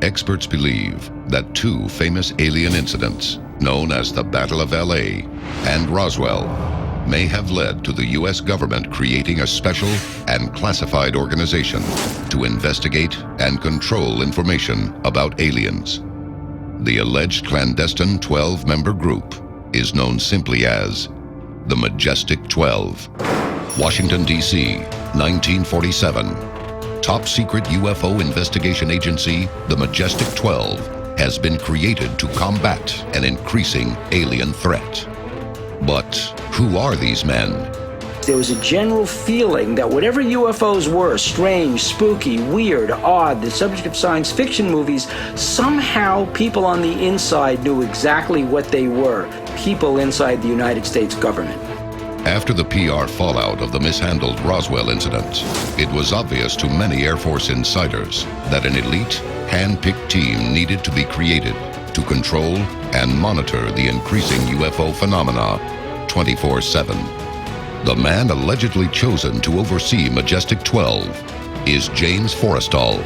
Experts believe that two famous alien incidents, known as the Battle of LA and Roswell, may have led to the U.S. government creating a special and classified organization to investigate and control information about aliens. The alleged clandestine 12-member group is known simply as the Majestic 12. Washington, D.C., 1947. Top secret UFO investigation agency, the Majestic 12, has been created to combat an increasing alien threat. But who are these men? There was a general feeling that whatever UFOs were, strange, spooky, weird, odd, the subject of science fiction movies, somehow people on the inside knew exactly what they were. People inside the United States government. After the PR fallout of the mishandled Roswell incident, it was obvious to many Air Force insiders that an elite, hand-picked team needed to be created to control and monitor the increasing UFO phenomena 24/7. The man allegedly chosen to oversee Majestic 12 is James Forrestal,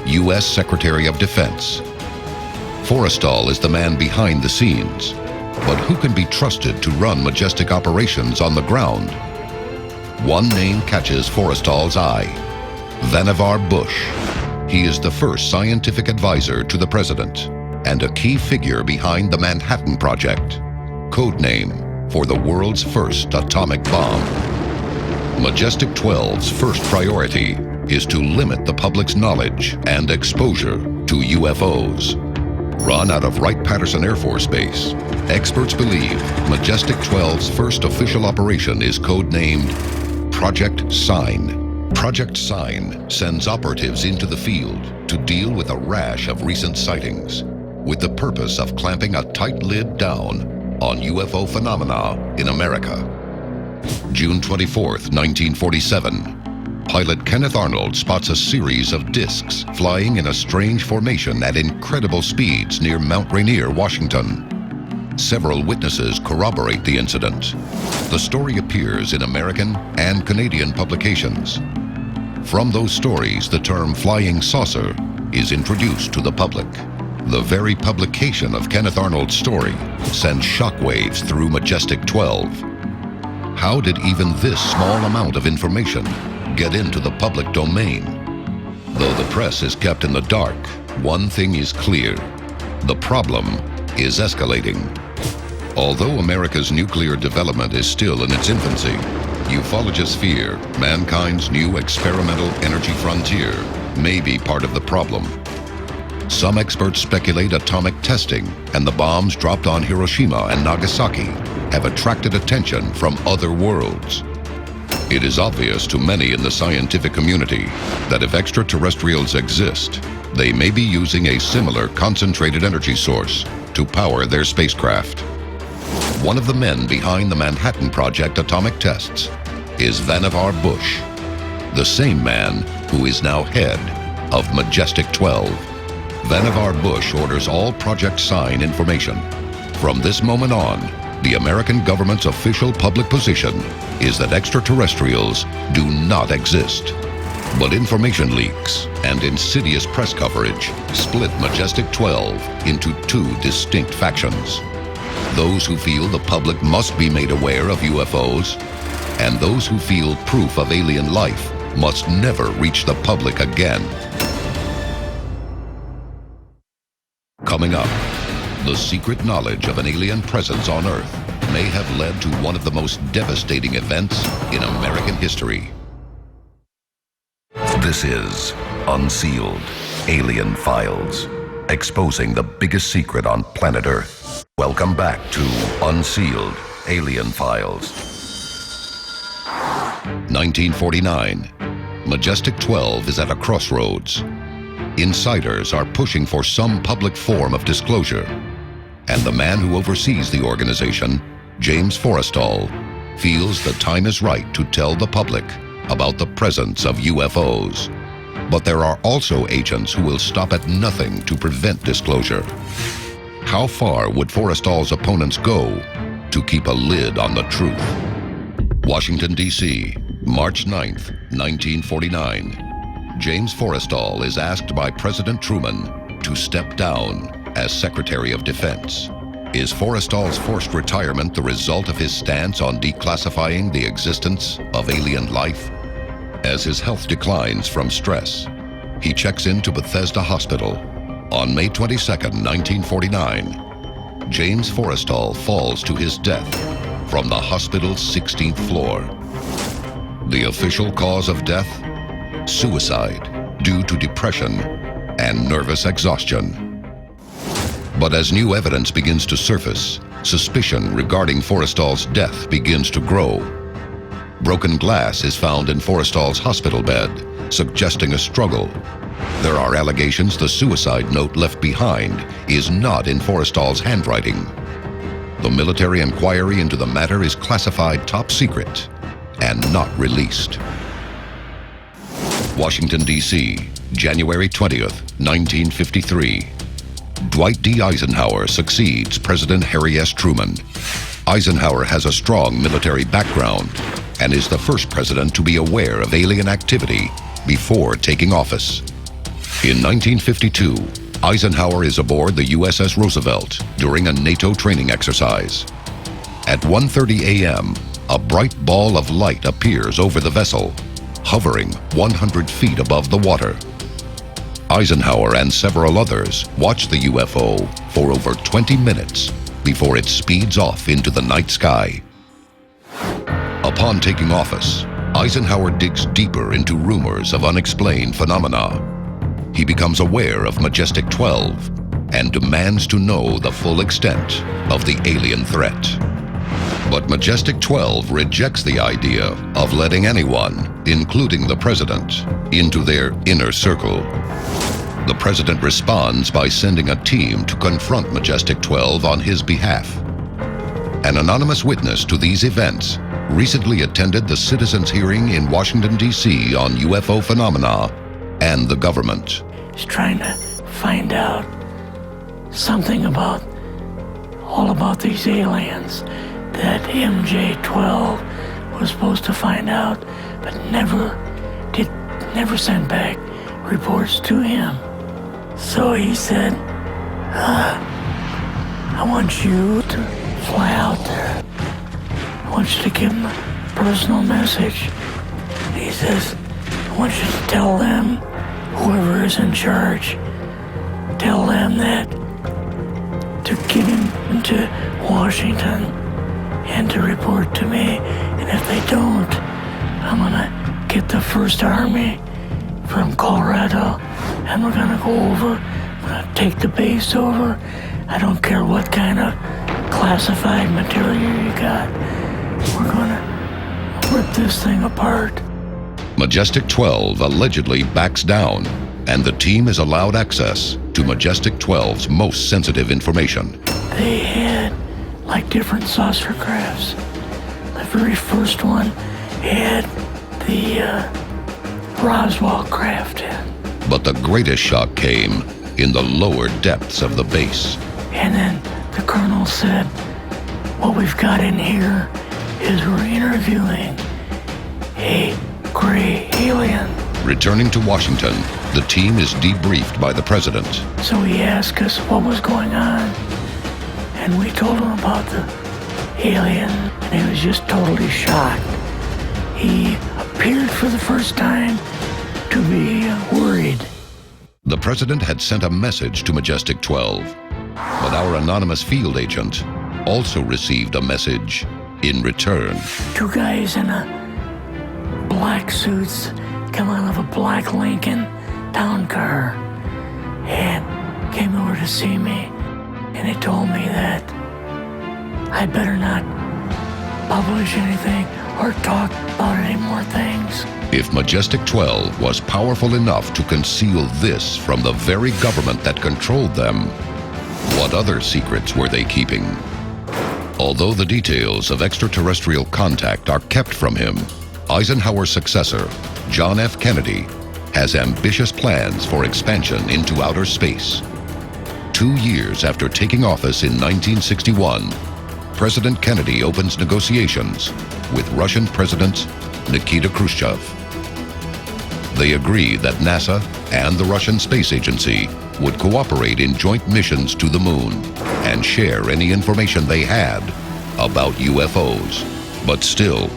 U.S. Secretary of Defense. Forrestal is the man behind the scenes. But who can be trusted to run Majestic operations on the ground? One name catches Forrestal's eye: Vannevar Bush. He is the first scientific advisor to the president and a key figure behind the Manhattan Project, code name for the world's first atomic bomb. Majestic 12's first priority is to limit the public's knowledge and exposure to UFOs. Run out of Wright-Patterson Air Force Base, experts believe Majestic 12's first official operation is codenamed Project Sign. Project Sign sends operatives into the field to deal with a rash of recent sightings, with the purpose of clamping a tight lid down on UFO phenomena in America. June 24th, 1947. Pilot Kenneth Arnold spots a series of discs flying in a strange formation at incredible speeds near Mount Rainier, Washington. Several witnesses corroborate the incident. The story appears in American and Canadian publications. From those stories, the term flying saucer is introduced to the public. The very publication of Kenneth Arnold's story sends shockwaves through Majestic 12. How did even this small amount of information get into the public domain? Though the press is kept in the dark, one thing is clear: the problem is escalating. Although America's nuclear development is still in its infancy, ufologists fear mankind's new experimental energy frontier may be part of the problem. Some experts speculate atomic testing and the bombs dropped on Hiroshima and Nagasaki have attracted attention from other worlds. It is obvious to many in the scientific community that if extraterrestrials exist, they may be using a similar concentrated energy source to power their spacecraft. One of the men behind the Manhattan Project atomic tests is Vannevar Bush, the same man who is now head of Majestic 12. Vannevar Bush orders all Project Sign information. From this moment on, the American government's official public position is that extraterrestrials do not exist. But information leaks and insidious press coverage split Majestic 12 into two distinct factions. Those who feel the public must be made aware of UFOs, and those who feel proof of alien life must never reach the public again. Coming up, the secret knowledge of an alien presence on Earth may have led to one of the most devastating events in American history. This is Unsealed Alien Files, exposing the biggest secret on planet Earth. Welcome back to Unsealed Alien Files. 1949. Majestic 12 is at a crossroads. Insiders are pushing for some public form of disclosure, and the man who oversees the organization, James Forrestal, feels the time is right to tell the public about the presence of UFOs. But there are also agents who will stop at nothing to prevent disclosure. How far would Forrestal's opponents go to keep a lid on the truth? Washington, D.C., March 9th, 1949. James Forrestal is asked by President Truman, to step down as Secretary of Defense. Is Forrestal's forced retirement the result of his stance on declassifying the existence of alien life? As his health declines from stress, he checks into Bethesda Hospital. On May 22, 1949, James Forrestal falls to his death from the hospital's 16th floor. The official cause of death? Suicide due to depression and nervous exhaustion. But as new evidence begins to surface, suspicion regarding Forrestal's death begins to grow. Broken glass is found in Forrestal's hospital bed, suggesting a struggle. There are allegations the suicide note left behind is not in Forrestal's handwriting. The military inquiry into the matter is classified top secret and not released. Washington, D.C., January 20th, 1953. Dwight D. Eisenhower succeeds President Harry S. Truman. Eisenhower has a strong military background and is the first president to be aware of alien activity before taking office. In 1952, Eisenhower is aboard the USS Roosevelt during a NATO training exercise. At 1:30 a.m., a bright ball of light appears over the vessel, hovering 100 feet above the water. Eisenhower and several others watch the UFO for over 20 minutes before it speeds off into the night sky. Upon taking office, Eisenhower digs deeper into rumors of unexplained phenomena. He becomes aware of Majestic 12 and demands to know the full extent of the alien threat. But Majestic 12 rejects the idea of letting anyone, including the president, into their inner circle. The president responds by sending a team to confront Majestic 12 on his behalf. An anonymous witness to these events recently attended the citizens' hearing in Washington, D.C. on UFO phenomena and the government. He's trying to find out something all about these aliens that MJ12 was supposed to find out, but never sent back reports to him. So he said, I want you to fly out there. I want you to give them a personal message. And he says, I want you to tell them, whoever is in charge, tell them that to get him into Washington and to report to me. And if they don't, I'm gonna get the First Army from Colorado and we're gonna go over, we're gonna take the base over. I don't care what kind of classified material you got. We're gonna rip this thing apart. Majestic 12 allegedly backs down, and the team is allowed access to Majestic 12's most sensitive information. They had like different saucer crafts. The very first one had the Roswell craft in. But the greatest shock came in the lower depths of the base. And then the colonel said, what we've got in here is we're interviewing a gray alien. Returning to Washington, the team is debriefed by the president. So he asked us what was going on, and we told him about the alien, and he was just totally shocked. He appeared for the first time to be worried. The president had sent a message to Majestic 12, but our anonymous field agent also received a message in return. Two guys in black suits come out of a black Lincoln town car and came over to see me, and they told me that I better not publish anything or talk about any more things. If Majestic 12 was powerful enough to conceal this from the very government that controlled them, what other secrets were they keeping? Although the details of extraterrestrial contact are kept from him, Eisenhower's successor, John F. Kennedy, has ambitious plans for expansion into outer space. 2 years after taking office in 1961, President Kennedy opens negotiations with Russian President Nikita Khrushchev. They agreed that NASA and the Russian Space Agency would cooperate in joint missions to the moon and share any information they had about UFOs. But still,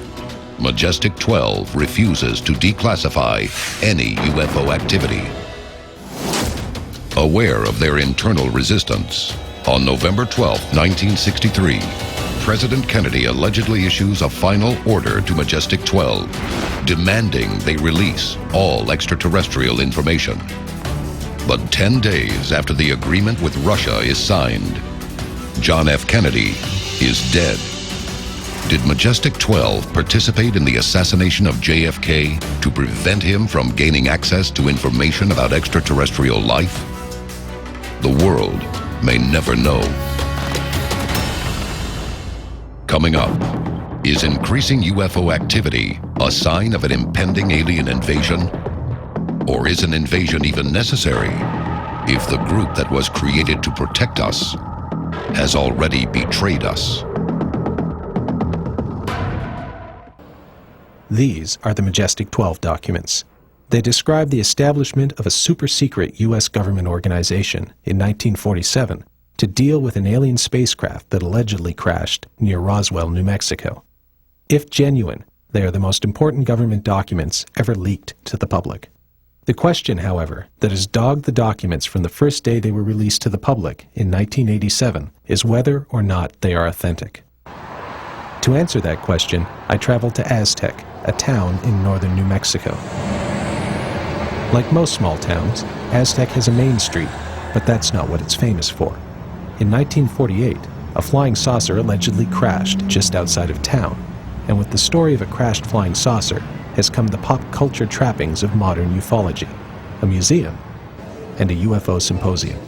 Majestic 12 refuses to declassify any UFO activity. Aware of their internal resistance, on November 12, 1963, President Kennedy allegedly issues a final order to Majestic 12, demanding they release all extraterrestrial information. But 10 days after the agreement with Russia is signed, John F. Kennedy is dead. Did Majestic 12 participate in the assassination of JFK to prevent him from gaining access to information about extraterrestrial life? The world may never know. Coming up, is increasing UFO activity a sign of an impending alien invasion? Or is an invasion even necessary if the group that was created to protect us has already betrayed us? These are the Majestic 12 documents. They describe the establishment of a super-secret U.S. government organization in 1947 to deal with an alien spacecraft that allegedly crashed near Roswell, New Mexico. If genuine, they are the most important government documents ever leaked to the public. The question, however, that has dogged the documents from the first day they were released to the public in 1987 is whether or not they are authentic. To answer that question, I traveled to Aztec, a town in northern New Mexico. Like most small towns, Aztec has a main street, but that's not what it's famous for. In 1948, a flying saucer allegedly crashed just outside of town, and with the story of a crashed flying saucer has come the pop culture trappings of modern ufology, a museum, and a UFO symposium.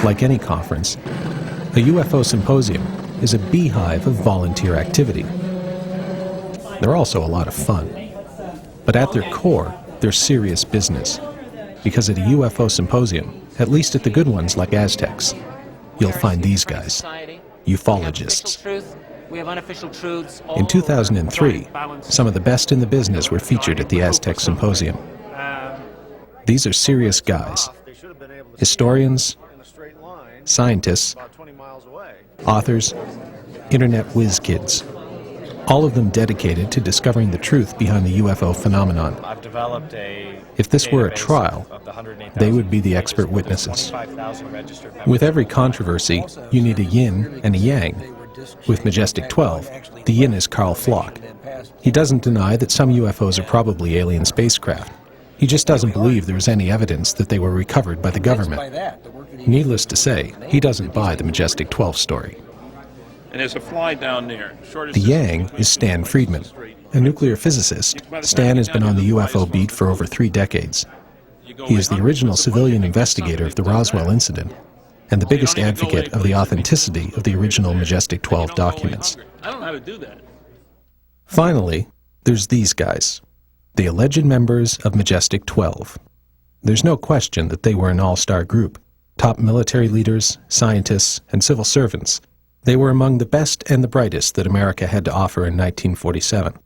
Like any conference, a UFO symposium is a beehive of volunteer activity. They're also a lot of fun. But at their core, they're serious business. Because at a UFO symposium, at least at the good ones like Aztecs, you'll find these guys, ufologists. In 2003, some of the best in the business were featured at the Aztec Symposium. These are serious guys, historians, scientists, authors, internet whiz kids, all of them dedicated to discovering the truth behind the UFO phenomenon. If this were a trial, they would be the expert witnesses. With every controversy, you need a yin and a yang. With Majestic 12, the yin is Carl Flock. He doesn't deny that some UFOs are probably alien spacecraft. He just doesn't believe there is any evidence that they were recovered by the government. Needless to say, he doesn't buy the Majestic 12 story. And there's a fly down there. The yang is Stan Friedman, a nuclear physicist. Stan has been on the UFO beat for over 3 decades. He is the original civilian investigator of the Roswell incident and the biggest advocate of the authenticity of the original Majestic 12 documents. I don't know how to do that. Finally, there's these guys, the alleged members of Majestic 12. There's no question that they were an all-star group, top military leaders, scientists, and civil servants. They were among the best and the brightest that America had to offer in 1947.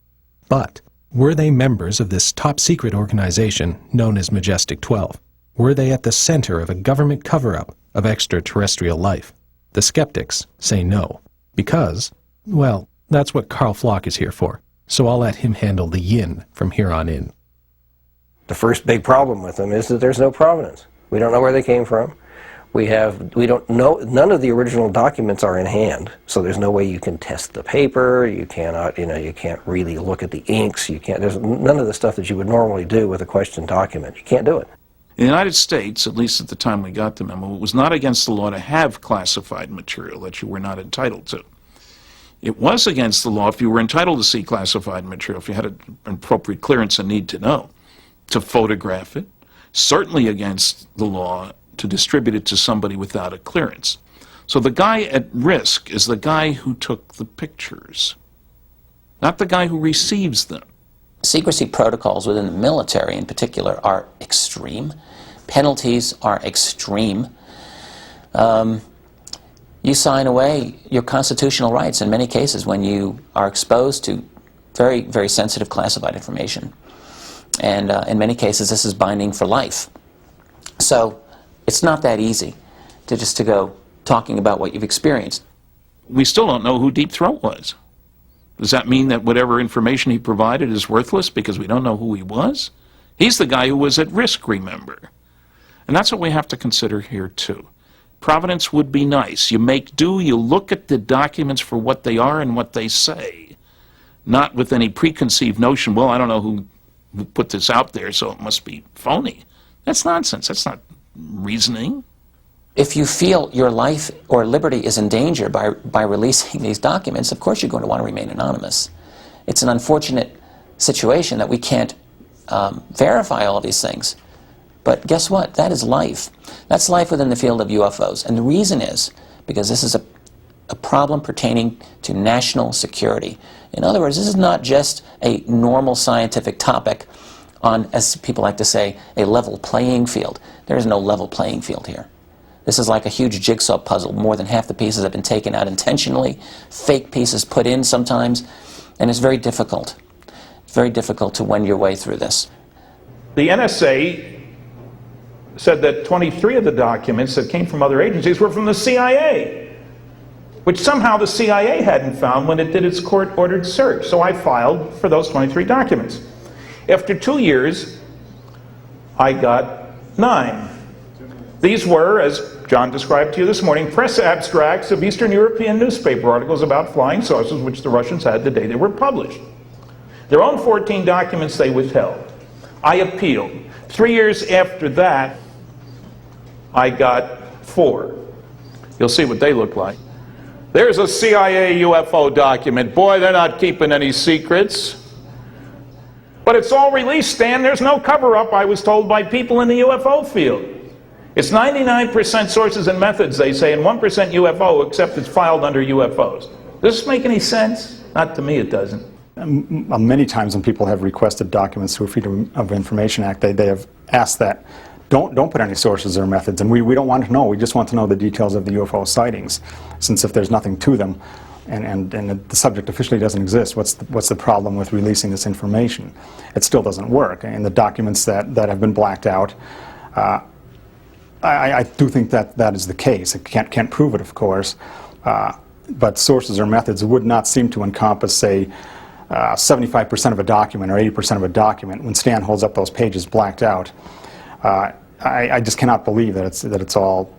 But were they members of this top-secret organization known as Majestic 12? Were they at the center of a government cover-up of extraterrestrial life? The skeptics say no, because, well, that's what Carl Flock is here for, so I'll let him handle the yin from here on in. The first big problem with them is that there's no provenance. We don't know where they came from. We don't know, none of the original documents are in hand, so there's no way you can test the paper, you cannot, you can't really look at the inks, there's none of the stuff that you would normally do with a questioned document. You can't do it. In the United States, at least at the time we got the memo, it was not against the law to have classified material that you were not entitled to. It was against the law if you were entitled to see classified material, if you had an appropriate clearance and need to know, to photograph it. Certainly against the law to distribute it to somebody without a clearance. So the guy at risk is the guy who took the pictures, not the guy who receives them. Secrecy protocols within the military in particular are extreme. Penalties are extreme. You sign away your constitutional rights in many cases when you are exposed to very, very sensitive classified information. And in many cases, this is binding for life. So it's not that easy to just to go talking about what you've experienced. We still don't know who Deep Throat was. Does that mean that whatever information he provided is worthless because we don't know who he was? He's the guy who was at risk, remember. And that's what we have to consider here, too. Providence would be nice. You make do, you look at the documents for what they are and what they say, not with any preconceived notion, well, I don't know who put this out there, so it must be phony. That's nonsense. That's not reasoning. If you feel your life or liberty is in danger by releasing these documents, of course you're going to want to remain anonymous. It's an unfortunate situation that we can't verify all of these things. But guess what? That is life. That's life within the field of UFOs. And the reason is because this is a problem pertaining to national security. In other words, this is not just a normal scientific topic on, as people like to say, a level playing field. There is no level playing field here. This is like a huge jigsaw puzzle. More than half the pieces have been taken out intentionally, fake pieces put in sometimes, and it's very difficult. It's very difficult to wend your way through this. The NSA said that 23 of the documents that came from other agencies were from the CIA, which somehow the CIA hadn't found when it did its court-ordered search. So I filed for those 23 documents. After 2 years, I got 9. These were, as John described to you this morning, press abstracts of Eastern European newspaper articles about flying saucers which the Russians had the day they were published. Their own 14 documents they withheld. I appealed. 3 years after that, I got 4. You'll see what they look like. There's a CIA UFO document. Boy, they're not keeping any secrets. But it's all released, Stan. There's no cover-up, I was told by people in the UFO field. It's 99% sources and methods, they say, and 1% UFO, except it's filed under UFOs. Does this make any sense? Not to me, it doesn't. Many times when people have requested documents through Freedom of Information Act, they have asked that don't put any sources or methods, and we don't want to know. We just want to know the details of the UFO sightings, since if there's nothing to them, and the subject officially doesn't exist, what's the problem with releasing this information? It still doesn't work, and the documents that have been blacked out, I do think that is the case. I can't prove it, of course, but sources or methods would not seem to encompass, say, 75% of a document or 80% of a document. When Stan holds up those pages blacked out, I just cannot believe that it's all,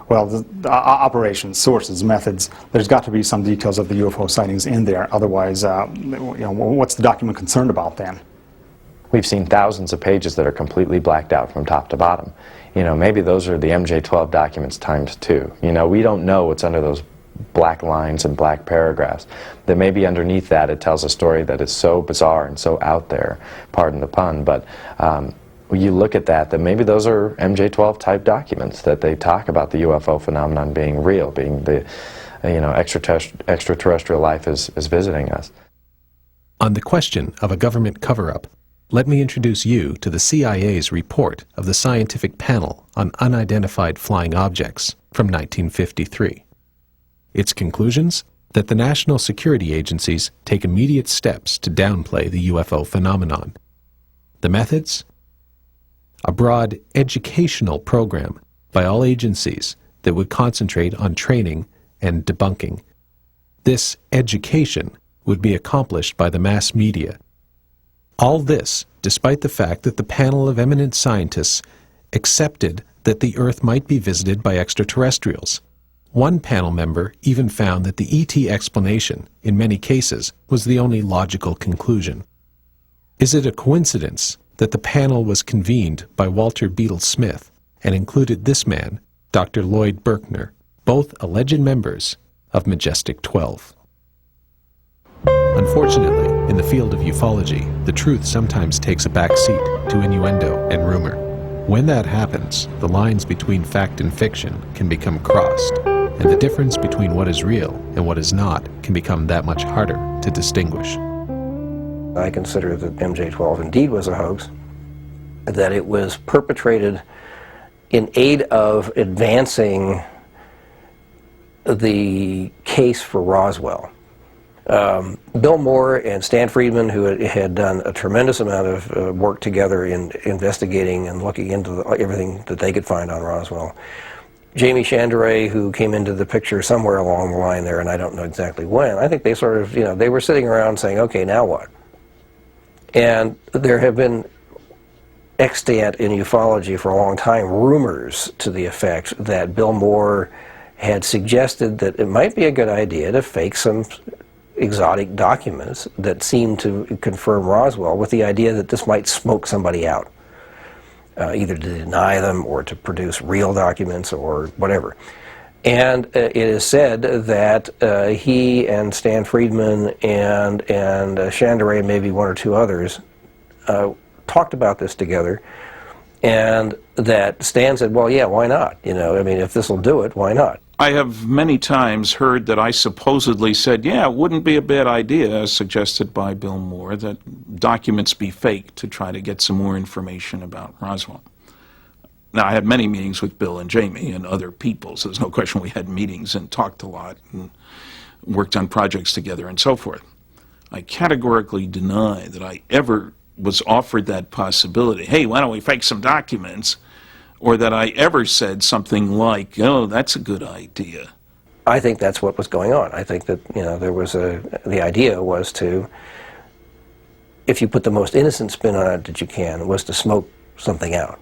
well, the operations, sources, methods. There's got to be some details of the UFO sightings in there. Otherwise, what's the document concerned about then? We've seen thousands of pages that are completely blacked out from top to bottom. Maybe those are the MJ12 documents times 2. We don't know what's under those black lines and black paragraphs. That maybe underneath that it tells a story that is so bizarre and so out there, pardon the pun, but when you look at that maybe those are MJ12 type documents, that they talk about the UFO phenomenon being real, being the extraterrestrial life is visiting us. On the question of a government cover-up, let me introduce you to the CIA's report of the Scientific Panel on Unidentified Flying Objects from 1953. Its conclusions? That the national security agencies take immediate steps to downplay the UFO phenomenon. The methods? A broad educational program by all agencies that would concentrate on training and debunking. This education would be accomplished by the mass media. All this despite the fact that the panel of eminent scientists accepted that the Earth might be visited by extraterrestrials. One panel member even found that the ET explanation, in many cases, was the only logical conclusion. Is it a coincidence that the panel was convened by Walter Beadle Smith and included this man, Dr. Lloyd Berkner, both alleged members of Majestic 12? Unfortunately, in the field of ufology, the truth sometimes takes a back seat to innuendo and rumor. When that happens, the lines between fact and fiction can become crossed, and the difference between what is real and what is not can become that much harder to distinguish. I consider that MJ12 indeed was a hoax, that it was perpetrated in aid of advancing the case for Roswell. Bill Moore and Stan Friedman, who had done a tremendous amount of work together in investigating and looking into everything that they could find on Roswell. Jamie Chandray, who came into the picture somewhere along the line there, and I don't know exactly when. I think they sort of, they were sitting around saying, okay, now what? And there have been extant in ufology for a long time rumors to the effect that Bill Moore had suggested that it might be a good idea to fake some exotic documents that seemed to confirm Roswell, with the idea that this might smoke somebody out. Either to deny them or to produce real documents or whatever. And it is said that he and Stan Friedman and Chandray, maybe one or two others, talked about this together, and that Stan said, well, yeah, why not? I mean, if this will do it, why not? I have many times heard that I supposedly said, yeah, it wouldn't be a bad idea, as suggested by Bill Moore, that documents be faked to try to get some more information about Roswell. Now, I had many meetings with Bill and Jamie and other people, so there's no question we had meetings and talked a lot and worked on projects together and so forth. I categorically deny that I ever was offered that possibility. Hey, why don't we fake some documents? Or that I ever said something like, oh, that's a good idea. I think that's what was going on. I think that, there was the idea was to, if you put the most innocent spin on it that you can, was to smoke something out.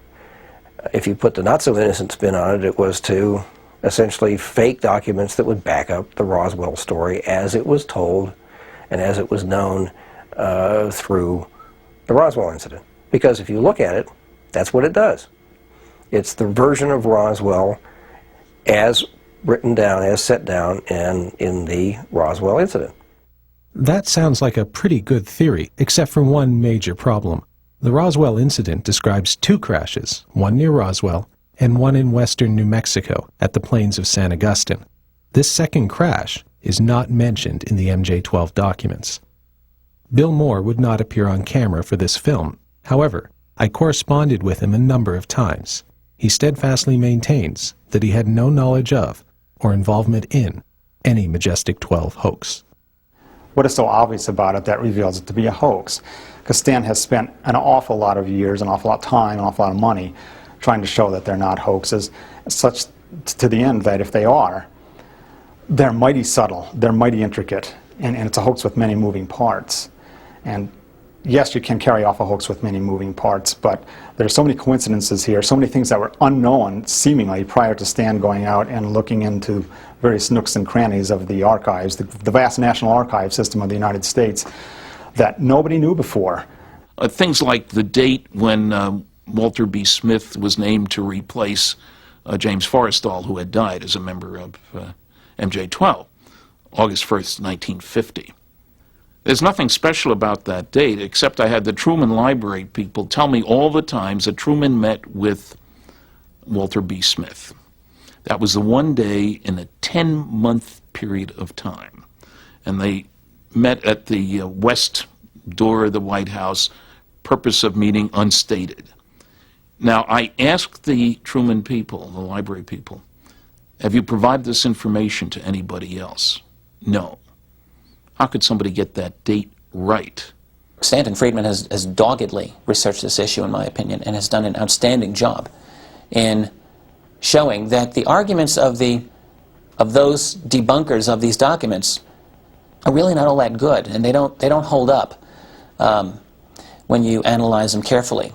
If you put the not so innocent spin on it, it was to essentially fake documents that would back up the Roswell story as it was told and as it was known through the Roswell incident. Because if you look at it, that's what it does. It's the version of Roswell as written down, as set down in the Roswell incident. That sounds like a pretty good theory, except for one major problem. The Roswell incident describes two crashes, one near Roswell and one in western New Mexico at the plains of San Agustin. This second crash is not mentioned in the MJ12 documents. Bill Moore would not appear on camera for this film. However, I corresponded with him a number of times. He steadfastly maintains that he had no knowledge of or involvement in any Majestic 12 hoax. What is so obvious about it that reveals it to be a hoax? Because Stan has spent an awful lot of years, an awful lot of time, an awful lot of money trying to show that they're not hoaxes, such to the end that if they are, they're mighty subtle, they're mighty intricate, and it's a hoax with many moving parts. And yes, you can carry off a hoax with many moving parts, but there's so many coincidences here, so many things that were unknown, seemingly, prior to Stan going out and looking into various nooks and crannies of the archives, the vast National Archive system of the United States, that nobody knew before. Things like the date when Walter B. Smith was named to replace James Forrestal, who had died as a member of MJ12, August 1st, 1950. There's nothing special about that date, except I had the Truman Library people tell me all the times that Truman met with Walter B. Smith. That was the one day in a 10-month period of time. And they met at the west door of the White House, purpose of meeting unstated. Now, I asked the Truman people, the library people, have you provided this information to anybody else? No. How could somebody get that date right? Stanton Friedman has doggedly researched this issue, in my opinion, and has done an outstanding job in showing that the arguments of those debunkers of these documents are really not all that good, and they don't hold up when you analyze them carefully.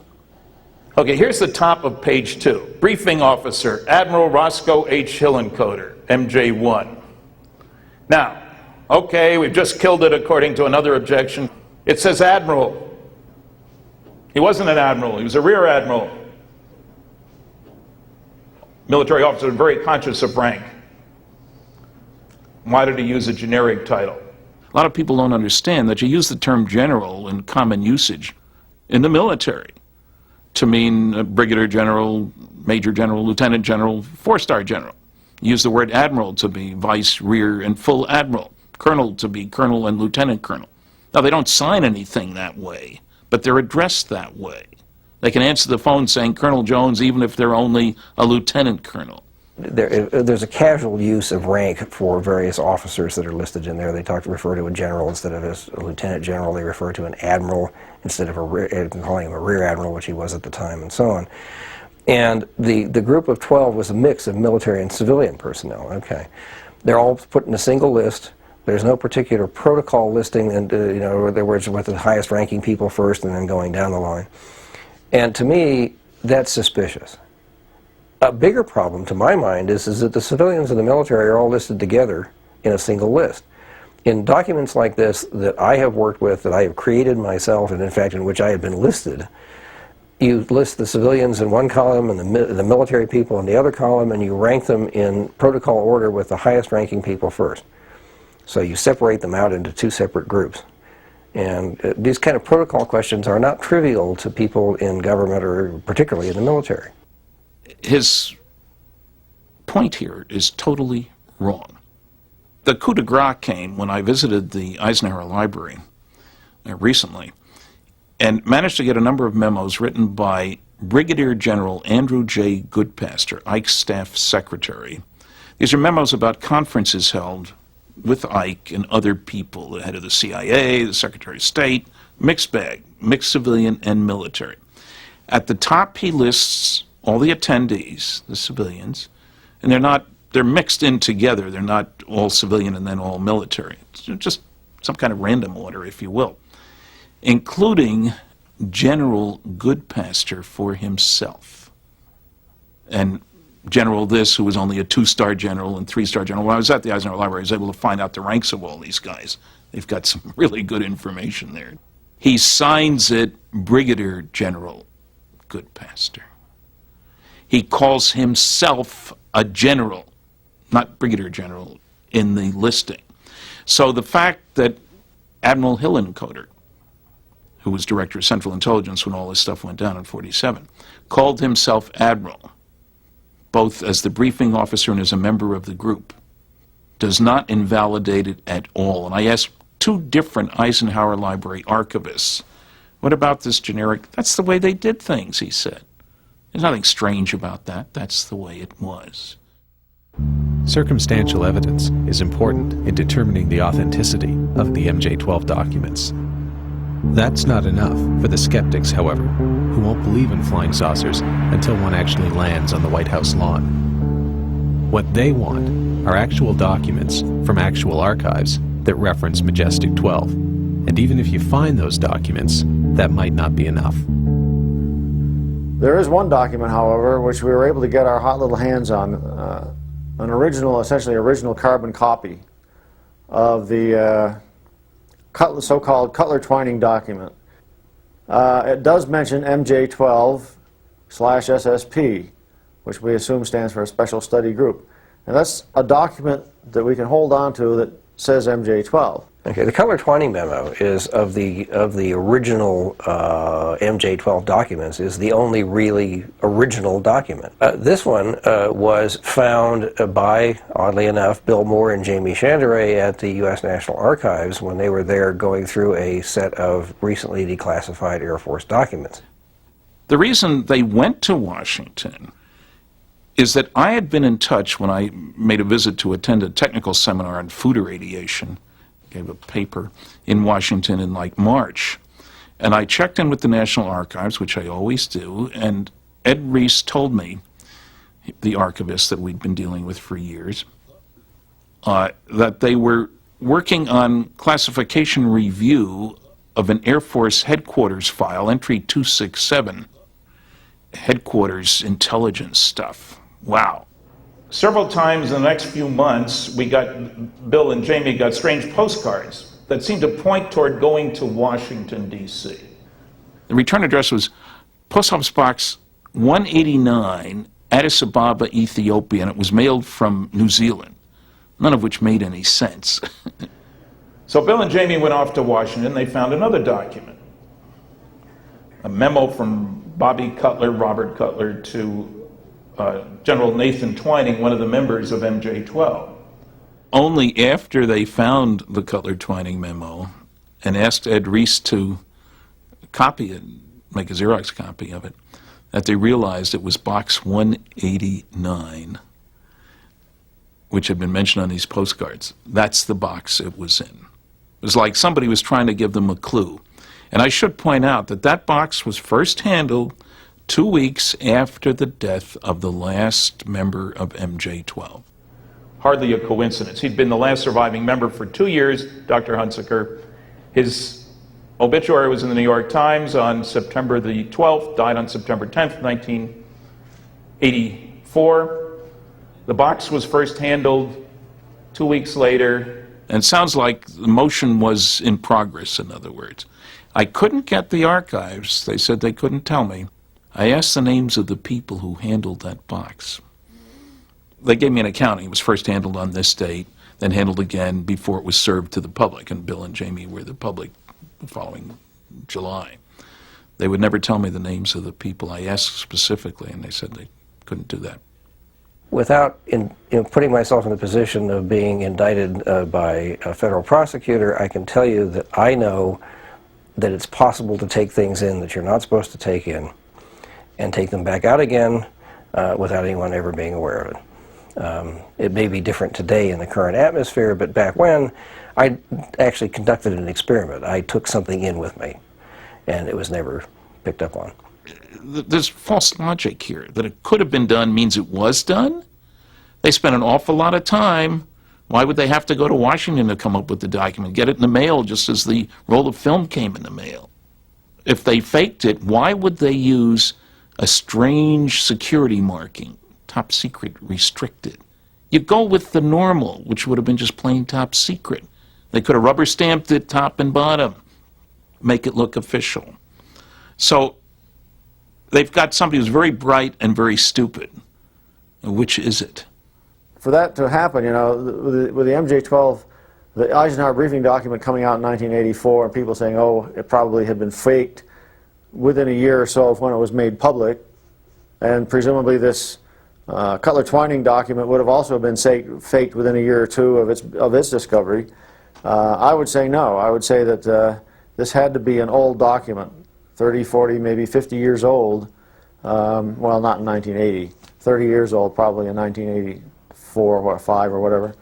Okay, here's the top of page 2. Briefing Officer, Admiral Roscoe H. Hillencoder, MJ1. Now, okay, we've just killed it according to another objection. It says Admiral. He wasn't an admiral, he was a rear admiral. Military officer very conscious of rank. Why did he use a generic title? A lot of people don't understand that you use the term general in common usage in the military to mean brigadier general, major general, lieutenant general, 4-star general. You use the word admiral to be vice, rear, and full admiral. Colonel to be colonel and lieutenant colonel. Now, they don't sign anything that way, but they're addressed that way. They can answer the phone saying Colonel Jones even if they're only a lieutenant colonel. there's a casual use of rank for various officers that are listed in there. They refer to a general instead of a lieutenant general. They refer to an admiral instead of calling him a rear admiral, which he was at the time, and so on. And the group of 12 was a mix of military and civilian personnel. Okay, they're all put in a single list. There's no particular protocol listing, and in other words, with the highest ranking people first, and then going down the line. And to me, that's suspicious. A bigger problem, to my mind, is that the civilians and the military are all listed together in a single list. In documents like this that I have worked with, that I have created myself, and in fact in which I have been listed, you list the civilians in one column and the military people in the other column, and you rank them in protocol order with the highest ranking people first. So you separate them out into two separate groups. And these kind of protocol questions are not trivial to people in government, or particularly in the military. His point here is totally wrong. The coup de grace came when I visited the Eisenhower Library recently and managed to get a number of memos written by Brigadier General Andrew J. Goodpaster, Ike's staff secretary. These are memos about conferences held with Ike and other people, the head of the CIA, the Secretary of State, mixed bag, mixed civilian and military. At the top he lists all the attendees, the civilians, and they're mixed in together. They're not all civilian and then all military. It's just some kind of random order, if you will, including General Goodpaster for himself. And General this, who was only a 2-star general and 3-star general. When I was at the Eisenhower Library, I was able to find out the ranks of all these guys. They've got some really good information there. He signs it Brigadier General Goodpaster. He calls himself a general, not brigadier general, in the listing. So the fact that Admiral Hillenkoetter, who was director of Central Intelligence when all this stuff went down in '47, called himself admiral, both as the briefing officer and as a member of the group, does not invalidate it at all. And I asked 2 different Eisenhower Library archivists, what about this generic? That's the way they did things, he said. There's nothing strange about that. That's the way it was. Circumstantial evidence is important in determining the authenticity of the MJ12 documents. That's not enough for the skeptics, however, who won't believe in flying saucers until one actually lands on the White House lawn. What they want are actual documents from actual archives that reference Majestic 12. And even if you find those documents, that might not be enough. There is one document, however, which we were able to get our hot little hands on, an original, essentially original carbon copy of the so-called Cutler-Twining document. It does mention MJ12/SSP, which we assume stands for a Special Study Group. And that's a document that we can hold on to that says MJ12. Okay, the Cutler-Twining memo is of the original MJ12 documents, is the only really original document. This one was found by, oddly enough, Bill Moore and Jamie Chandray at the U.S. National Archives when they were there going through a set of recently declassified Air Force documents. The reason they went to Washington is that I had been in touch when I made a visit to attend a technical seminar on food irradiation. Gave a paper in Washington in like March. And I checked in with the National Archives, which I always do, and Ed Reese told me, the archivist that we'd been dealing with for years, that they were working on classification review of an Air Force headquarters file, entry 267, headquarters intelligence stuff. Wow. Several times in the next few months, Bill and Jamie got strange postcards that seemed to point toward going to Washington, D.C. The return address was Post Office Box 189, Addis Ababa, Ethiopia, and it was mailed from New Zealand, none of which made any sense. So Bill and Jamie went off to Washington. They found another document, a memo from Bobby Cutler, Robert Cutler, to General Nathan Twining, one of the members of MJ12. Only after they found the Cutler-Twining memo and asked Ed Reese to copy it, make a Xerox copy of it, that they realized it was box 189 which had been mentioned on these postcards, that's the box it was in. It was like somebody was trying to give them a clue. And I should point out that that box was first handled 2 weeks after the death of the last member of MJ12. Hardly a coincidence. He'd been the last surviving member for 2 years, Dr. Hunsaker. His obituary was in the New York Times on September the 12th, died on September 10th, 1984. The box was first handled 2 weeks later, and it sounds like the motion was in progress, in other words. I couldn't get the archives. They said they couldn't tell me. I asked the names of the people who handled that box. They gave me an accounting. It was first handled on this date, then handled again before it was served to the public, and Bill and Jamie were the public the following July. They would never tell me the names of the people. I asked specifically, and they said they couldn't do that. Without putting myself in the position of being indicted by a federal prosecutor, I can tell you that I know that it's possible to take things in that you're not supposed to take in and take them back out again without anyone ever being aware of it. It may be different today in the current atmosphere, but back when, I actually conducted an experiment. I took something in with me, and it was never picked up on. There's false logic here. That it could have been done means it was done. They spent an awful lot of time. Why would they have to go to Washington to come up with the document? Get it in the mail just as the roll of film came in the mail. If they faked it, why would they use a strange security marking? Top secret, restricted. You go with the normal, which would have been just plain top secret. They could have rubber stamped it top and bottom, make it look official. So they've got somebody who's very bright and very stupid. Which is it? For that to happen, you know, with the MJ12, the Eisenhower briefing document coming out in 1984, and people saying, oh, it probably had been faked within a year or so of when it was made public, and presumably this Cutler Twining document would have also been faked within a year or two of its discovery. I would say no. I would say that this had to be an old document, 30, 40, maybe 50 years old. Well, not in 1980. 30 years old, probably in 1984 or 5 or whatever.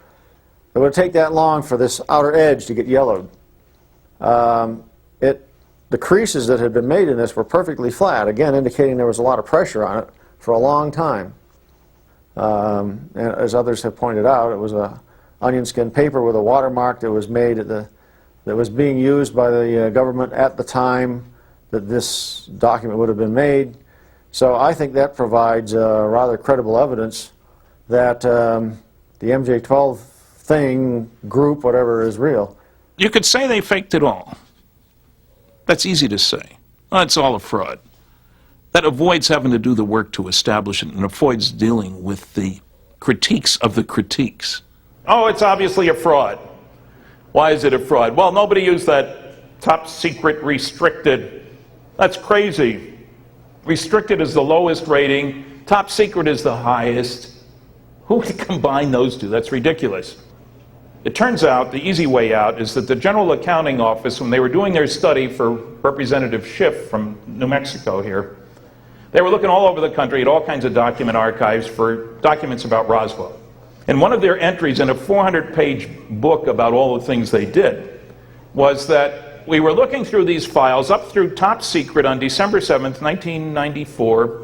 It would take that long for this outer edge to get yellowed. The creases that had been made in this were perfectly flat, again indicating there was a lot of pressure on it for a long time. And as others have pointed out, it was a onion skin paper with a watermark that was made at that was being used by the government at the time that this document would have been made. So I think that provides rather credible evidence that the MJ12 thing, group, whatever, is real. You could say they faked it all. That's easy to say. Oh, it's all a fraud. That avoids having to do the work to establish it and avoids dealing with the critiques of the critiques. Oh, it's obviously a fraud. Why is it a fraud? Well, nobody used that top secret restricted. That's crazy. Restricted is the lowest rating. Top secret is the highest. Who would combine those two? That's ridiculous. It turns out the easy way out is that the General Accounting Office, when they were doing their study for Representative Schiff from New Mexico here, they were looking all over the country at all kinds of document archives for documents about Roswell. And one of their entries in a 400-page book about all the things they did was that we were looking through these files up through top secret on December 7th, 1994,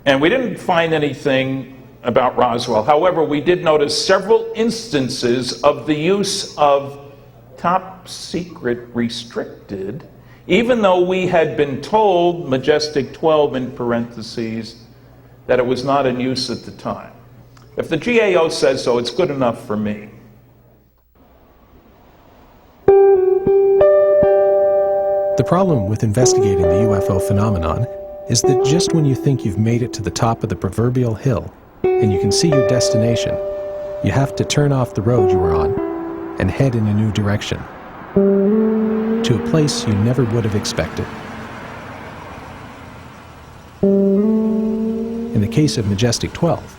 and we didn't find anything about Roswell. However, we did notice several instances of the use of top secret restricted, even though we had been told, Majestic 12 in parentheses, that it was not in use at the time. If the GAO says so, it's good enough for me. The problem with investigating the UFO phenomenon is that just when you think you've made it to the top of the proverbial hill and you can see your destination, you have to turn off the road you were on and head in a new direction, to a place you never would have expected. In the case of Majestic 12,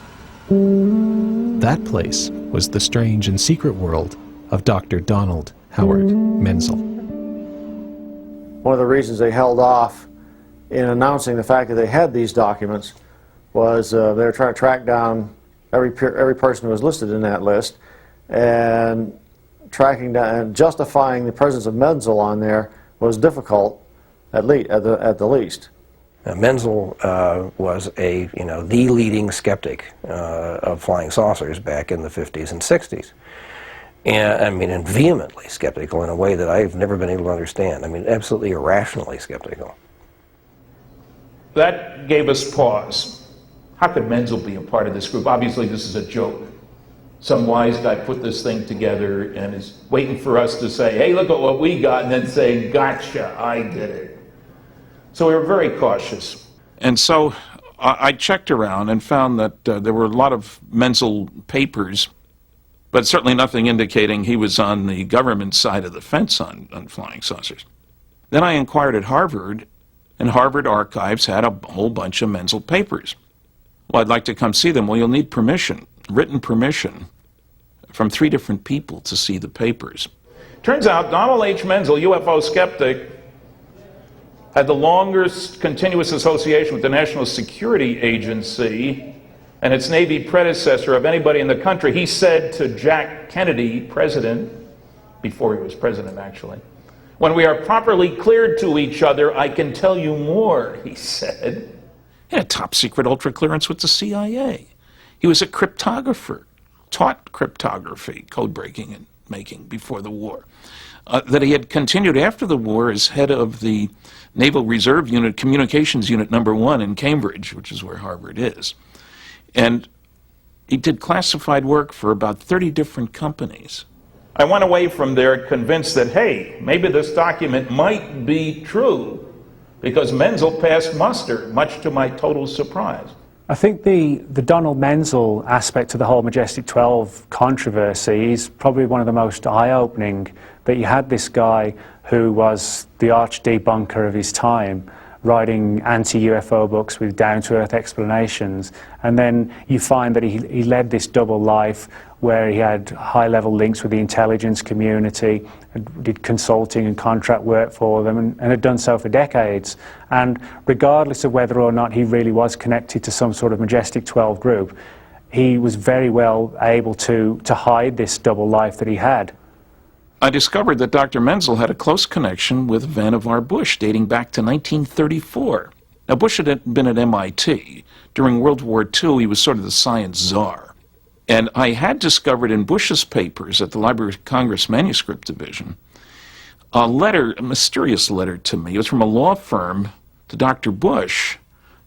that place was the strange and secret world of Dr. Donald Howard Menzel. One of the reasons they held off in announcing the fact that they had these documents was they were trying to track down every person who was listed in that list, and tracking down and justifying the presence of Menzel on there was difficult, at the least. Menzel was the leading skeptic of flying saucers back in the 50s and 60s. And vehemently skeptical in a way that I've never been able to understand. I mean, absolutely irrationally skeptical. That gave us pause. How could Menzel be a part of this group? Obviously, this is a joke. Some wise guy put this thing together and is waiting for us to say, hey, look at what we got, and then say, gotcha, I did it. So we were very cautious. And so I checked around and found that there were a lot of Menzel papers, but certainly nothing indicating he was on the government side of the fence on flying saucers. Then I inquired at Harvard, and Harvard Archives had a whole bunch of Menzel papers. Well, I'd like to come see them. Well, you'll need permission, written permission, from 3 different people to see the papers. Turns out Donald H. Menzel, UFO skeptic, had the longest continuous association with the National Security Agency and its Navy predecessor of anybody in the country. He said to Jack Kennedy, president, before he was president actually, when we are properly cleared to each other, I can tell you more, he said. He had a top secret ultra clearance with the CIA. He was a cryptographer, taught cryptography, code breaking and making before the war. That he had continued after the war as head of the Naval Reserve Unit, Communications Unit number 1 in Cambridge, which is where Harvard is. And he did classified work for about 30 different companies. I went away from there convinced that, hey, maybe this document might be true, because Menzel passed muster, much to my total surprise. I think the Donald Menzel aspect of the whole Majestic 12 controversy is probably one of the most eye-opening, that you had this guy who was the arch debunker of his time, writing anti-UFO books with down-to-earth explanations, and then you find that he led this double life where he had high-level links with the intelligence community, did consulting and contract work for them, and had done so for decades. And regardless of whether or not he really was connected to some sort of Majestic 12 group, he was very well able to hide this double life that he had. I discovered that Dr. Menzel had a close connection with Vannevar Bush dating back to 1934. Now, Bush had been at MIT. During World War II, he was sort of the science czar. And I had discovered in Bush's papers at the Library of Congress Manuscript Division a letter, a mysterious letter to me. It was from a law firm to Dr. Bush,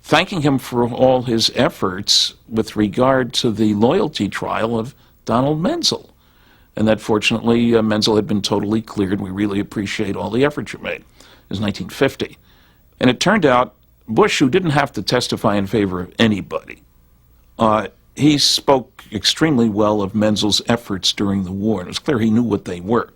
thanking him for all his efforts with regard to the loyalty trial of Donald Menzel. And that fortunately Menzel had been totally cleared. We really appreciate all the effort you made. It was 1950. And it turned out Bush, who didn't have to testify in favor of anybody, he spoke extremely well of Menzel's efforts during the war, and it was clear he knew what they were.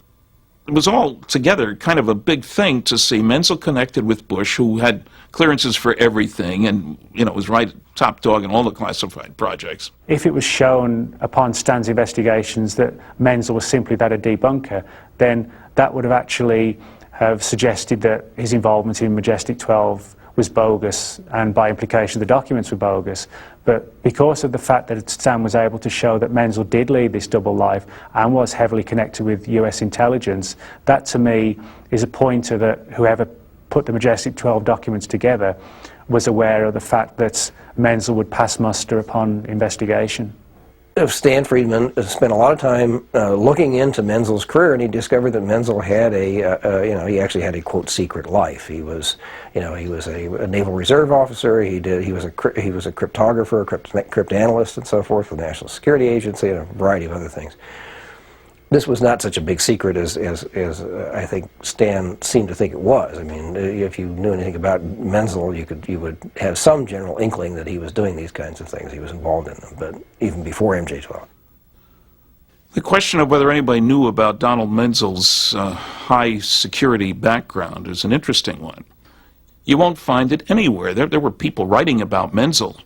It was all together kind of a big thing to see Menzel connected with Bush, who had clearances for everything and, was right top dog in all the classified projects. If it was shown upon Stan's investigations that Menzel was simply that a debunker, then that would have actually have suggested that his involvement in Majestic 12 was bogus, and by implication the documents were bogus. But because of the fact that Stan was able to show that Menzel did lead this double life and was heavily connected with US intelligence, that to me is a pointer that whoever put the Majestic 12 documents together was aware of the fact that Menzel would pass muster upon investigation. Stan Friedman spent a lot of time looking into Menzel's career, and he discovered that Menzel had he actually had a quote secret life. He was, he was a Naval Reserve officer. He was a cryptographer, cryptanalyst, and so forth for the National Security Agency, and a variety of other things. This was not such a big secret as I think Stan seemed to think it was. I mean, if you knew anything about Menzel, you would have some general inkling that he was doing these kinds of things. He was involved in them, but even before MJ12. The question of whether anybody knew about Donald Menzel's high security background is an interesting one. You won't find it anywhere. There were people writing about Menzel